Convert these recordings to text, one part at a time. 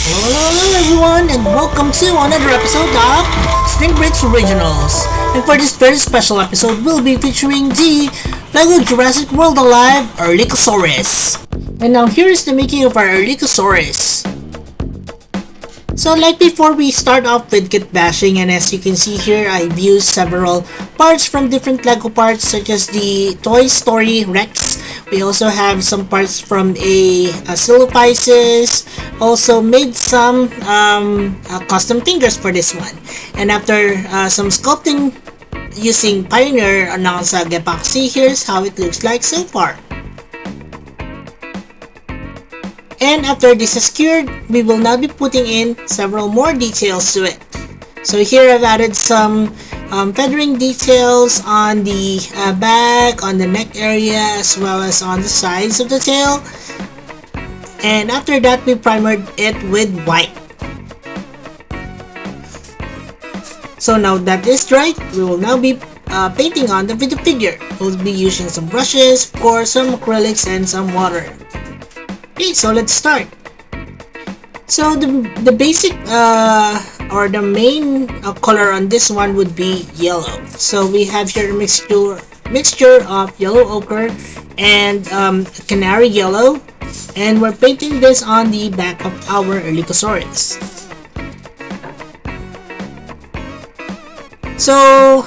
Hello everyone and welcome to another episode of Spring Breaks Originals. And for this very special episode, we'll be featuring the LEGO Jurassic World Alive Erlikosaurus. And now here is the making of our Erlikosaurus. So like before, we start off with kit bashing, and as you can see here, I've used several parts from different LEGO parts such as the Toy Story Rex. We also have some parts from a Silophysis. Also made some custom fingers for this one. And after some sculpting using Pioneer Anansag epoxy, here's how it looks like so far. And after this is cured, we will now be putting in several more details to it. So here I've added some feathering details on the back, on the neck area, as well as on the sides of the tail. And after that, we primered it with white. So now that is dried, we will now be painting on the video figure. We'll be using some brushes, of course, some acrylics, and some water. Okay, so let's start. So the basic or the main color on this one would be yellow. So we have here a mixture of yellow ochre and canary yellow, and we're painting this on the back of our Erlikosaurus. So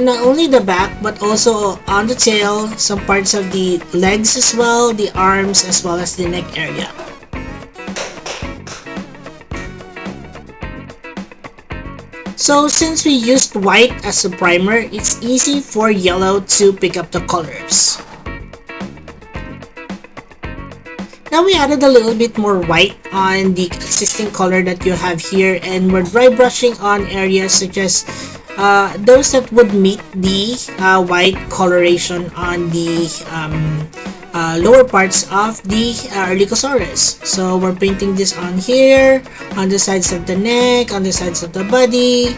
not only the back but also on the tail, some parts of the legs as well, the arms, as well as the neck area. So since we used white as a primer, it's easy for yellow to pick up the colors. Now we added a little bit more white on the existing color that you have here, and we're dry brushing on areas such as those that would meet the white coloration on the lower parts of the Erlikosaurus. So we're painting this on here, on the sides of the neck, on the sides of the body.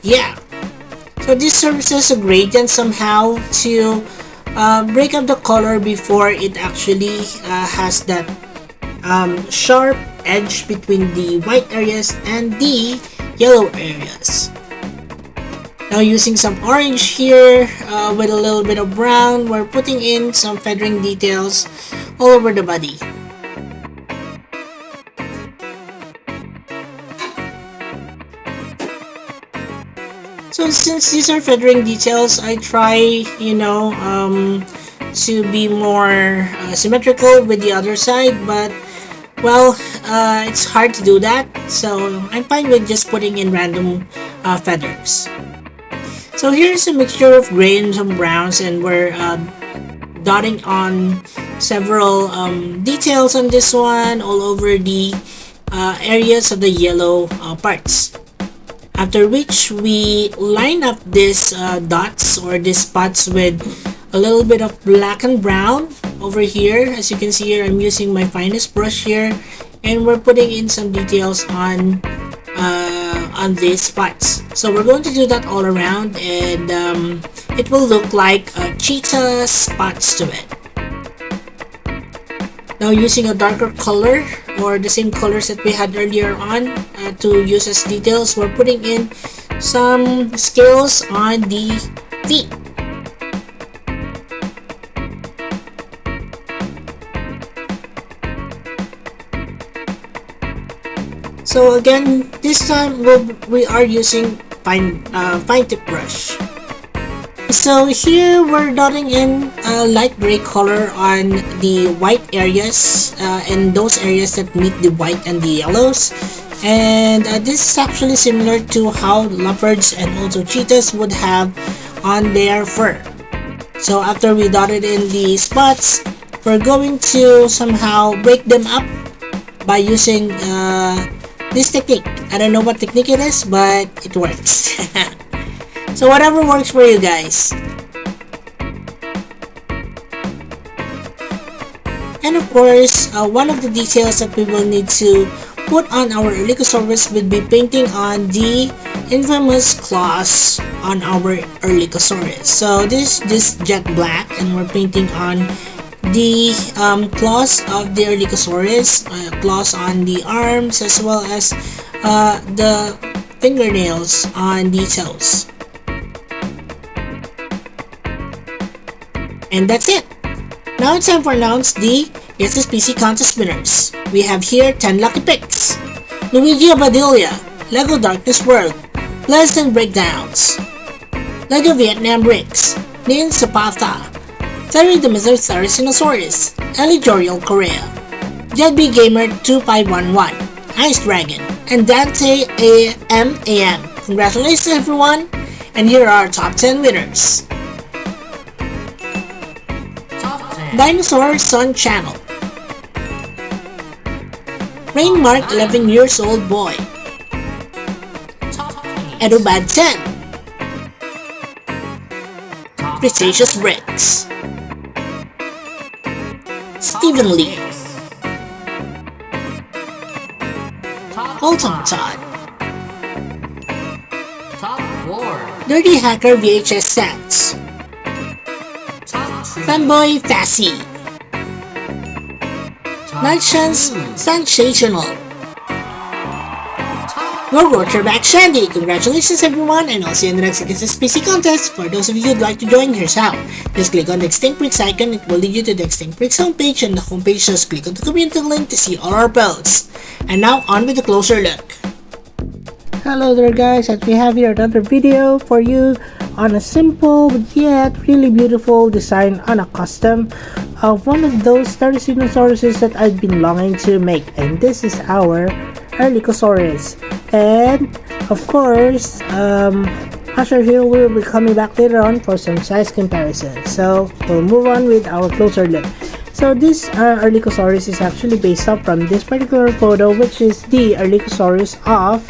Yeah. So this serves as a gradient somehow to break up the color before it actually has that sharp edge between the white areas and the yellow areas. Now using some orange here with a little bit of brown, we're putting in some feathering details all over the body. So since these are feathering details, I try, to be more symmetrical with the other side, but well, it's hard to do that, so I'm fine with just putting in random feathers. So here's a mixture of gray and some browns, and we're dotting on several details on this one all over the areas of the yellow parts. After which we line up these dots or these spots with a little bit of black and brown over here. As you can see here, I'm using my finest brush here, and we're putting in some details on these spots. So we're going to do that all around, and it will look like cheetah spots to it. Now using a darker color or the same colors that we had earlier on to use as details, we're putting in some scales on the feet. So again, this time we are using fine tip brush. So here we're dotting in a light gray color on the white areas and those areas that meet the white and the yellows. And this is actually similar to how leopards and also cheetahs would have on their fur. So after we dotted in the spots, we're going to somehow break them up by using this technique. I don't know what technique it is, but it works. So whatever works for you guys. And of course, one of the details that we will need to put on our Erlikosaurus will be painting on the infamous claws on our Erlikosaurus. So this is just jet black, and we're painting on the claws of the Erlikosaurus, claws on the arms, as well as the fingernails on the toes. And that's it. Now it's time to announce the Guess the Species contest winners. We have here 10 lucky picks. Luigi Abadilla, Lego Darkness World, Lesson Breakdowns, Lego Vietnam Bricks, Nin Zapata, Terry the Mr. Therizinosaurus, Ellie Joriel Correa, JB Gamer 2511, Ice Dragon, and Dante AM. Congratulations everyone, and here are our top 10 winners. Dinosaur Sun Channel, Rainmark 11 years old boy, Edubad 10, Cretaceous Bricks, Stephen Lee, Holton Todd, Dirty Hacker VHS Sets, Fanboy Fassy, Nightshans Sensational, Your Roger Back Shandy. Congratulations everyone, and I'll see you in the next Guess the Species contest. For those of you who'd like to join, here's how. Just click on the Extinct Bricks icon. It will lead you to the Extinct Bricks homepage, and the homepage just click on the community link to see all our posts. And now on with a closer look. Hello there guys, as we have here another video for you on a simple but yet really beautiful design on a custom of one of those Therizinosaurus that I've been longing to make, and this is our Erlikosaurus. And of course, Usher here will be coming back later on for some size comparison. So we'll move on with our closer look. So this Erlikosaurus is actually based off from this particular photo, which is the Erlikosaurus of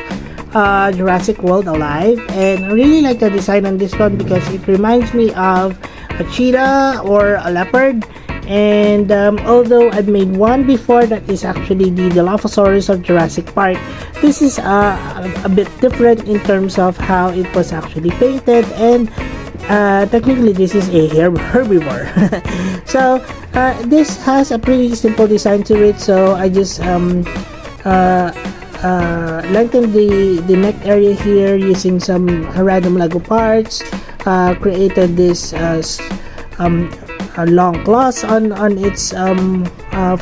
Jurassic World Alive, and I really like the design on this one because it reminds me of a cheetah or a leopard. And although I've made one before that is actually the Dilophosaurus of Jurassic Park, this is a bit different in terms of how it was actually painted, and technically this is a herbivore. So this has a pretty simple design to it, so I just lengthened the neck area here using some random Lego parts, created this long claws on its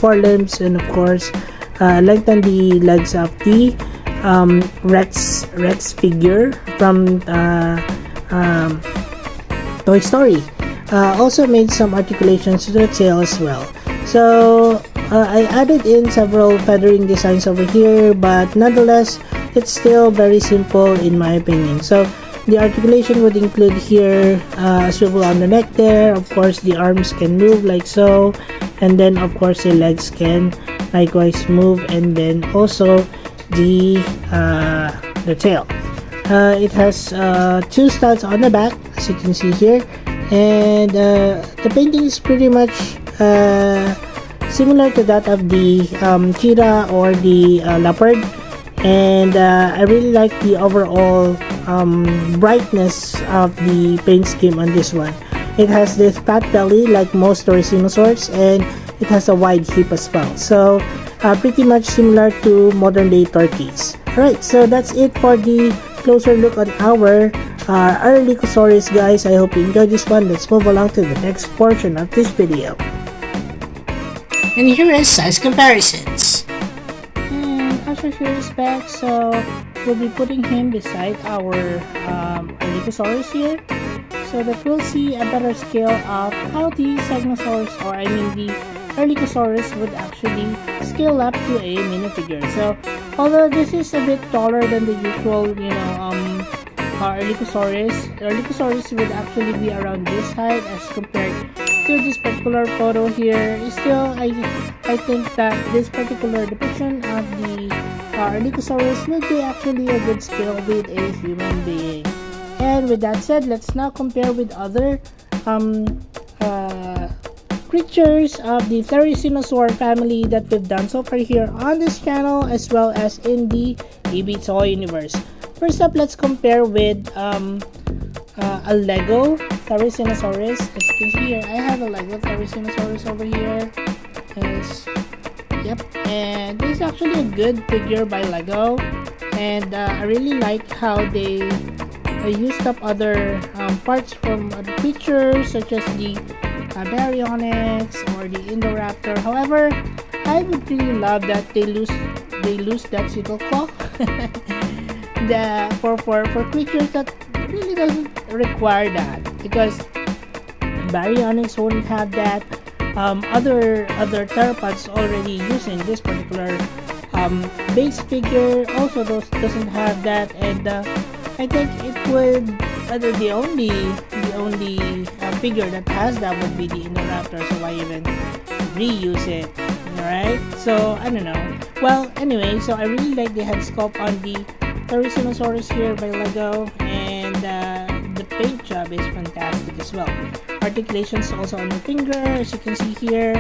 forelimbs, and of course lengthened the legs of the Rex figure from Toy Story. Also made some articulations to the tail as well. So I added in several feathering designs over here, but nonetheless it's still very simple in my opinion. So the articulation would include here a swivel on the neck there. Of course the arms can move like so, and then of course the legs can likewise move, and then also the tail. It has two studs on the back, as you can see here, and the painting is pretty much similar to that of the cheetah or the leopard, and I really like the overall brightness of the paint scheme on this one. It has this fat belly like most Therizinosaurs, and it has a wide hip as well, so pretty much similar to modern day turkeys. Alright, so that's it for the closer look on our Erlikosaurus, guys. I hope you enjoyed this one. Let's move along to the next portion of this video. And here is size comparisons. And Usher here is back, so we'll be putting him beside our Erlikosaurus here, so that we'll see a better scale of how the Segnosaurus, or I mean the Erlikosaurus, would actually scale up to a minifigure. So although this is a bit taller than the usual, Erlikosaurus would actually be around this height as compared to this particular photo here. Still, I think that this particular depiction of the Erlikosaurus would be actually a good scale with a human being. And with that said, let's now compare with other creatures of the Therizinosaur family that we've done so far here on this channel, as well as in the AB Toy universe. First up, let's compare with a Lego Therizinosaurus. As you can see here, I have a Lego Therizinosaurus over here. Yep, and this is actually a good figure by Lego, and I really like how they used up other parts from other creatures such as the Baryonyx or the Indoraptor. However, I would really love that they lose that sickle claw for creatures that really doesn't require that, because Baryonyx won't have that. Other theropods already using this particular base figure also doesn't have that, and I think it would the only figure that has that would be the Indoraptor, so why even reuse it, right? So I don't know. Well, anyway, so I really like the head sculpt on the Therizinosaurus here by Lego, and the paint job is fantastic as well. Articulations also on the finger, as you can see here,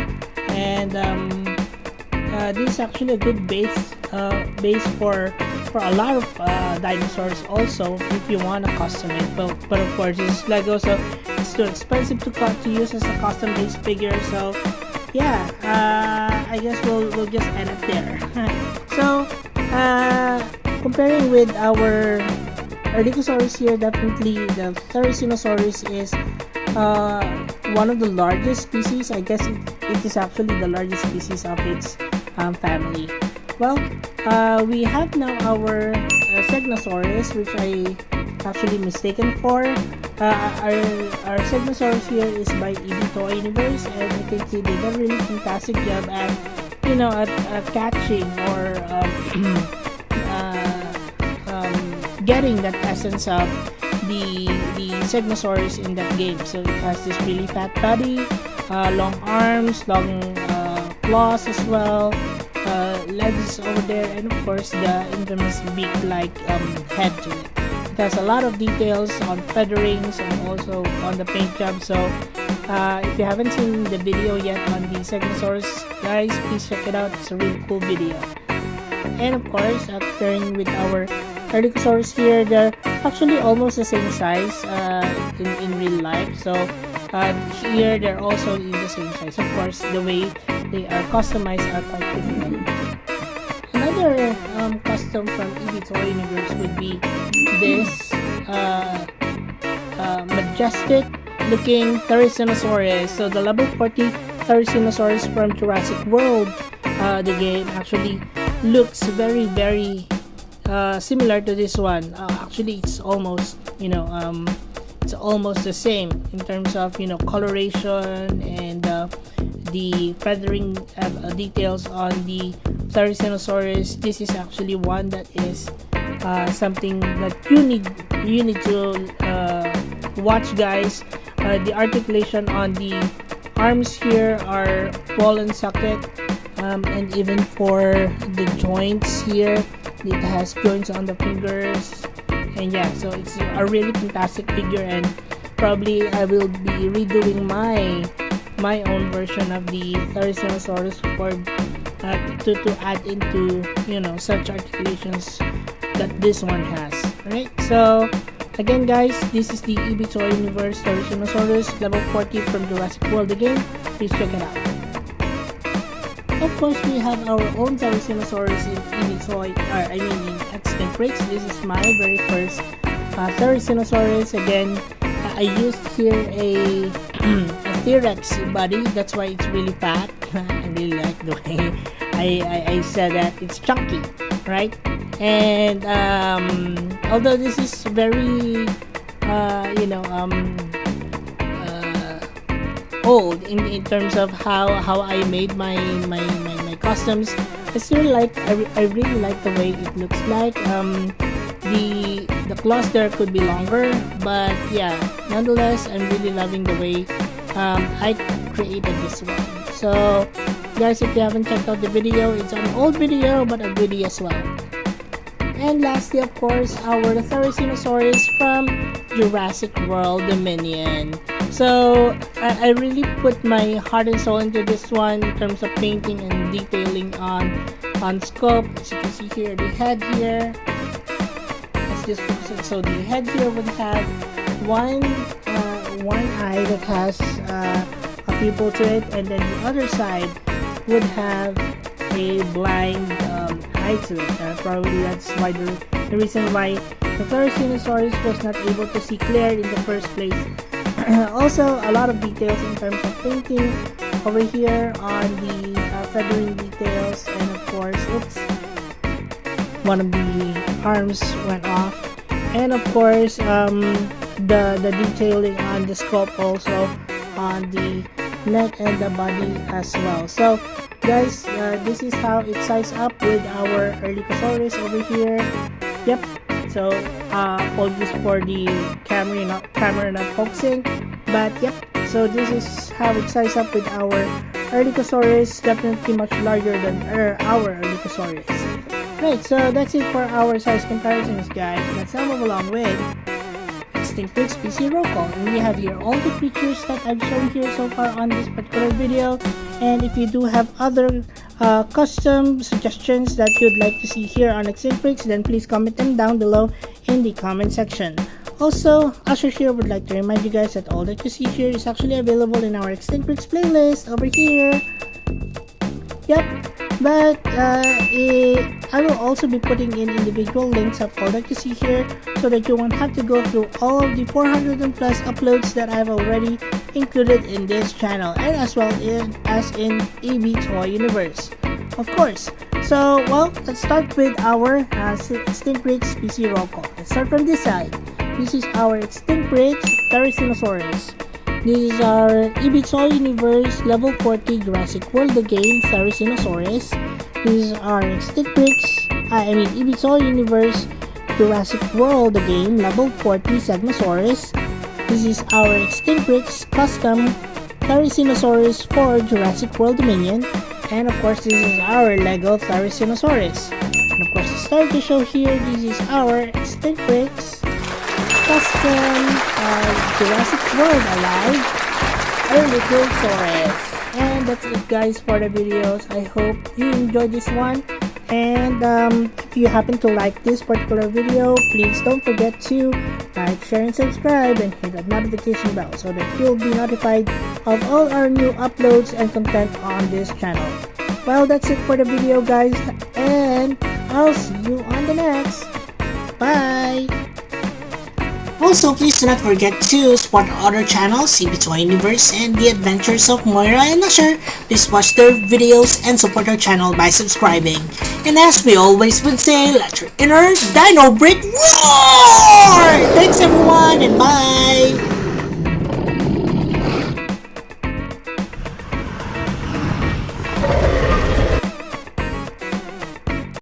and this is actually a good base for a lot of dinosaurs also if you want to custom it, but of course it's Lego, so it's too expensive to use as a custom base figure. So yeah, I guess we'll just end it there. So comparing with our Erlikosaurus here, definitely the Therizinosaurus is one of the largest species. I guess it is actually the largest species of its family. Well, we have now our Segnosaurus, which I actually mistaken for. Our Segnosaurus here is by EB Universe, and I think they did a really fantastic job at at catching or getting that essence of the Segnosaurus in that game. So it has this really fat body, long arms, long claws as well, legs over there, and of course the infamous beak-like head to it. It has a lot of details on featherings and also on the paint job. So if you haven't seen the video yet on the Segnosaurus, guys, please check it out. It's a really cool video. And of course, pairing with our Erlikosaurus here, they're actually almost the same size in real life. So here they're also in the same size. Of course, the way they are customized are quite different. Another custom from EB Universe would be this majestic looking Therizinosaurus. So the level 40 Therizinosaurus from Jurassic World, the game, actually looks very similar to this one. Actually, it's almost the same in terms of coloration and the feathering details on the Therizinosaurus. This is actually one that is something that you need to watch, guys. The articulation on the arms here are ball and socket, and even for the joints here, it has joints on the fingers, and yeah, so it's a really fantastic figure, and probably I will be redoing my own version of the Therizinosaurus for to add into such articulations that this one has. Right, so again, guys, this is the EB Universe Therizinosaurus level 40 from Jurassic World, the game. Please check it out. Of course, we have our own Therizinosaurus in in Extinct Breaks. This is my very first Therizinosaurus. Again, I used here a T-Rex body. That's why it's really fat. I really like the way I said that. It's chunky, right? And although this is very old in terms of how I made my customs, I really like the way it looks like. The claws there could be longer, but yeah, nonetheless, I'm really loving the way I created this one. So guys, if you haven't checked out the video, it's an old video but a goodie as well. And lastly, of course, our Therizinosaurus from Jurassic World Dominion. So I really put my heart and soul into this one in terms of painting and detailing on scope. As you can see here, the head here. Let's just focus it. So the head here would have one eye that has a pupil to it, and then the other side would have a blind eye to it. Probably that's why the reason why the Therizinosaurus was not able to see clear in the first place. Also, a lot of details in terms of painting over here on the feathering details, and of course it's one of the arms went off, and of course the detailing on the sculpt also on the neck and the body as well. So guys, this is how it sizes up with our Erlikosaurus over here. Yep. So apologies for the camera not focusing, but yep. So this is how it sizes up with our Erlikosaurus. Definitely much larger than our Erlikosaurus. Right, so that's it for our size comparisons, guys. Let's now move along with Extinct PC roll call, and we have here all the creatures that I've shown here so far on this particular video. And if you do have other custom suggestions that you'd like to see here on Extinct, then please comment them down below in the comment section. Also, Usher here would like to remind you guys that all that you see here is actually available in our Extinct playlist over here. Yep, but I will also be putting in individual links of all that you see here, so that you won't have to go through all of the 400 and plus uploads that I've already included in this channel, and as well as in EB Toy Universe, of course. So, well, let's start with our Extinct PC roll call. Let's start from this side. This is our Extinct Therizinosaurus. This is our EB Toy Universe Level 40 Jurassic World the Game Therizinosaurus. This is our Extinct EB Toy Universe Jurassic World the Game Level 40 Segnosaurus. This is our Extinct Custom Therizinosaurus for Jurassic World Dominion. And of course, this is our Lego Therizinosaurus. And of course, to start the show here, this is our Extinct Custom Jurassic World Alive Erlikosaurus. And that's it, guys, for the videos. I hope you enjoyed this one. And if you happen to like this particular video, please don't forget to like, share, and subscribe, and hit that notification bell so that you'll be notified of all our new uploads and content on this channel. Well, that's it for the video, guys, and I'll see you on the next. Bye! Also, please do not forget to support our other channels, CB Toy Universe and The Adventures of Moira and Usher. Please watch their videos and support our channel by subscribing. And as we always would say, let your inner dino break roar! Thanks everyone, and bye!